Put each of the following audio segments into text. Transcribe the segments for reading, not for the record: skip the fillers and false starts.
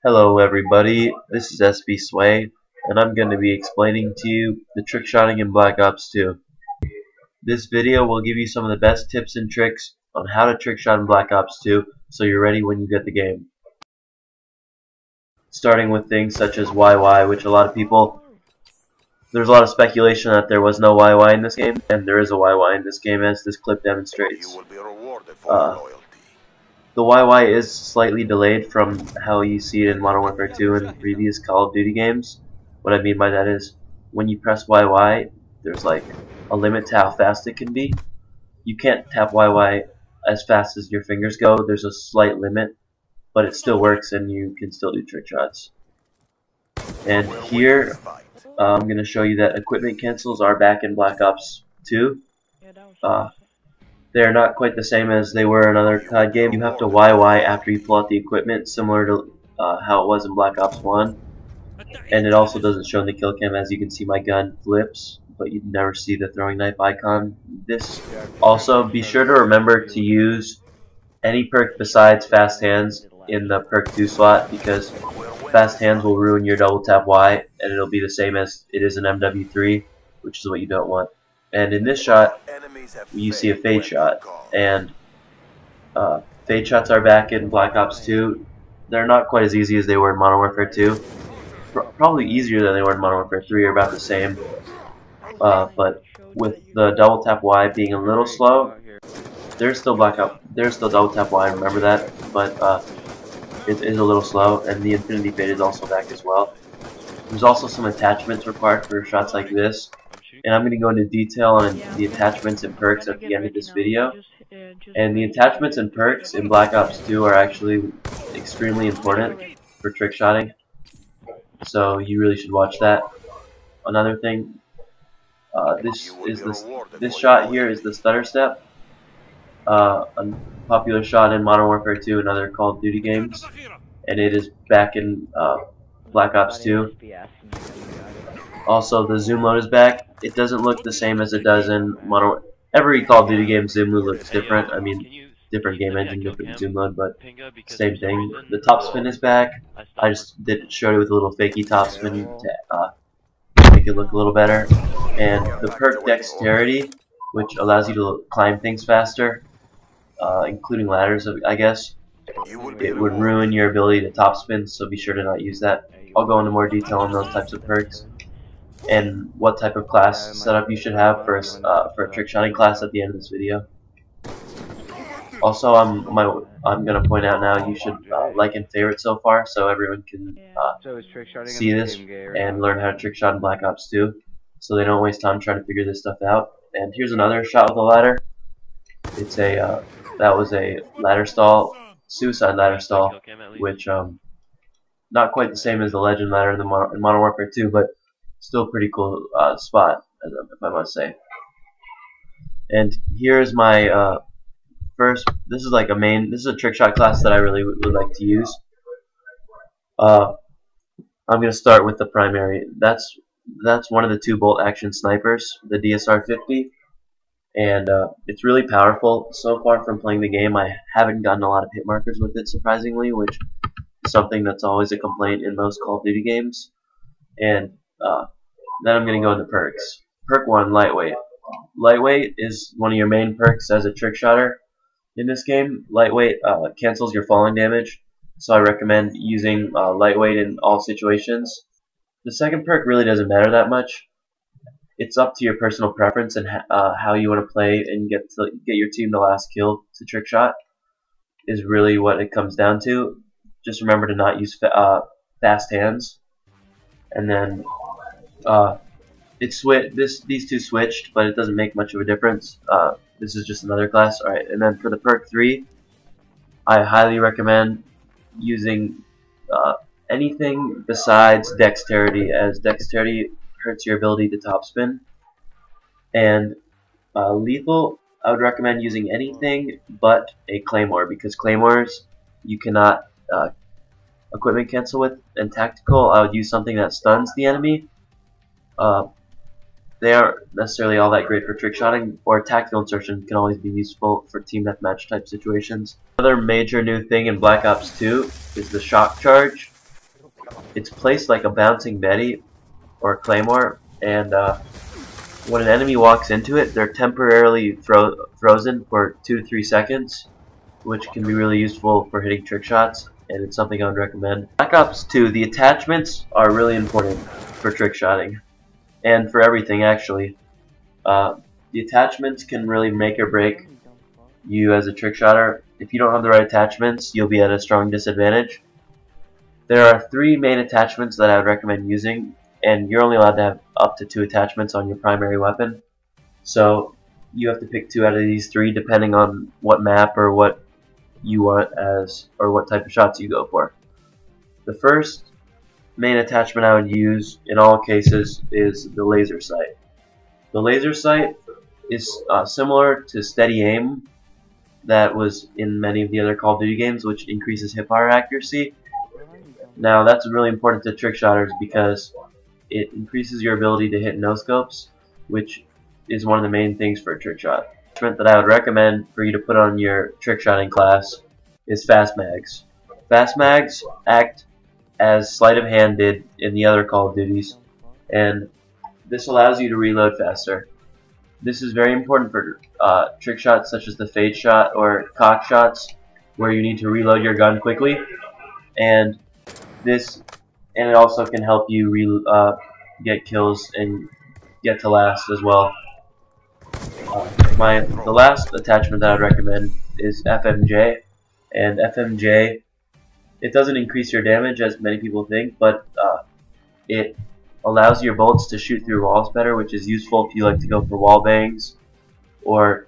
Hello everybody, this is SB Sway, and I'm going to be explaining to you the trickshotting in Black Ops 2. This video will give you some of the best tips and tricks on how to trickshot in Black Ops 2 so you're ready when you get the game. Starting with things such as YY, which there's a lot of speculation that there was no YY in this game, and there is a YY in this game as this clip demonstrates. The YY is slightly delayed from how you see it in Modern Warfare 2 and previous Call of Duty games. What I mean by that is, when you press YY, there's like a limit to how fast it can be. You can't tap YY as fast as your fingers go, there's a slight limit, but it still works and you can still do trick shots. And here, I'm going to show you that equipment cancels are back in Black Ops 2. They're not quite the same as they were in other COD games. You have to YY after you pull out the equipment, similar to how it was in Black Ops 1. And it also doesn't show in the kill cam. As you can see, my gun flips, but you never see the throwing knife icon. Also, be sure to remember to use any perk besides Fast Hands in the perk 2 slot, because Fast Hands will ruin your double tap Y, and it'll be the same as it is in MW3, which is what you don't want. And in this shot, you see a fade shot, and fade shots are back in Black Ops 2. They're not quite as easy as they were in Modern Warfare 2. Probably easier than they were in Modern Warfare 3, or about the same. But with the double tap Y being a little slow, there's still double tap Y. Remember that, but it is a little slow, and the infinity fade is also back as well. There's also some attachments required for shots like this. And I'm going to go into detail on the attachments and perks at the end of this video. And the attachments and perks in Black Ops 2 are actually extremely important for trickshotting, so you really should watch that. Another thing, this shot here is the stutter step, a popular shot in Modern Warfare 2 and other Call of Duty games, and it is back in Black Ops 2. Also, the zoom mode is back. It doesn't look the same as it does in Modern. Every Call of Duty game zoom mode looks different. I mean, different game engine, different zoom mode, but same thing. The top spin is back. I just showed it with a little fakey top spin to make it look a little better. And the perk Dexterity, which allows you to climb things faster, including ladders, I guess. It would ruin your ability to top spin, so be sure to not use that. I'll go into more detail on those types of perks and what type of class setup you should have for a trickshotting class at the end of this video. Also, I'm gonna point out now, you should like and favorite so far, so everyone can see this and learn how to trickshot in Black Ops 2, so they don't waste time trying to figure this stuff out. And here's another shot with a ladder. It's a that was a ladder stall, suicide ladder stall, which not quite the same as the legend ladder in Modern Warfare 2, but still pretty cool spot, if I must say. And here's my this is a trick shot class that I really would like to use. I'm gonna start with the primary. That's one of the 2 bolt action snipers, the DSR-50, and it's really powerful. So far from playing the game, I haven't gotten a lot of hit markers with it, surprisingly, which is something that's always a complaint in most Call of Duty games. And then I'm going to go into perks. Perk 1, Lightweight. Lightweight is one of your main perks as a trickshotter in this game. Lightweight cancels your falling damage, so I recommend using Lightweight in all situations. The second perk really doesn't matter that much. It's up to your personal preference and how you want to play and get your team the last kill to trickshot is really what it comes down to. Just remember to not use Fast Hands. And then these 2 switched, but it doesn't make much of a difference. This is just another class. Alright, and then for the perk 3, I highly recommend using anything besides Dexterity, as Dexterity hurts your ability to topspin. And Lethal, I would recommend using anything but a Claymore, because Claymores you cannot equipment cancel with. And Tactical, I would use something that stuns the enemy. They aren't necessarily all that great for trickshotting, or Tactical Insertion can always be useful for team deathmatch type situations. Another major new thing in Black Ops 2 is the shock charge. It's placed like a bouncing Betty or Claymore, and when an enemy walks into it, they're temporarily frozen for 2 to 3 seconds, which can be really useful for hitting trick shots, and it's something I would recommend. Black Ops 2, the attachments are really important for trick shotting, and for everything actually. The attachments can really make or break you as a trick shotter. If you don't have the right attachments, you'll be at a strong disadvantage. There are 3 main attachments that I would recommend using, and you're only allowed to have up to 2 attachments on your primary weapon. So you have to pick 2 out of these 3 depending on what map or what you want as, or what type of shots you go for. The first main attachment I would use in all cases is the laser sight. The laser sight is similar to steady aim that was in many of the other Call of Duty games, which increases hipfire accuracy. Now that's really important to trick shotters because it increases your ability to hit no-scopes, which is one of the main things for a trick shot. The attachment that I would recommend for you to put on your trick shotting class is fast mags. Fast mags act as sleight of hand did in the other Call of Duties, and this allows you to reload faster. This is very important for trick shots such as the fade shot or cock shots, where you need to reload your gun quickly, and it also can help you get kills and get to last as well. The last attachment that I'd recommend is FMJ, and FMJ, it doesn't increase your damage as many people think, but it allows your bullets to shoot through walls better, which is useful if you like to go for wall bangs, or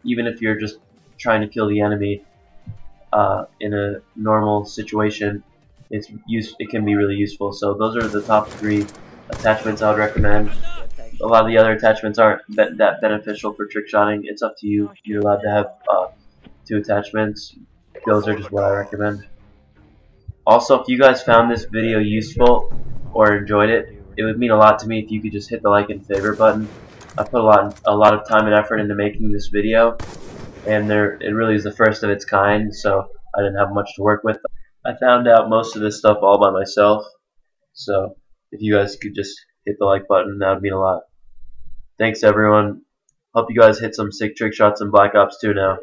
even if you're just trying to kill the enemy in a normal situation. It can be really useful. So those are the top 3 attachments I would recommend. A lot of the other attachments aren't that beneficial for trick shotting. It's up to you. You're allowed to have 2 attachments. Those are just what I recommend. Also, if you guys found this video useful or enjoyed it, it would mean a lot to me if you could just hit the like and favorite button. I put a lot of time and effort into making this video, and it really is the first of its kind, so I didn't have much to work with. I found out most of this stuff all by myself, so if you guys could just hit the like button, that would mean a lot. Thanks everyone. Hope you guys hit some sick trick shots in Black Ops 2 now.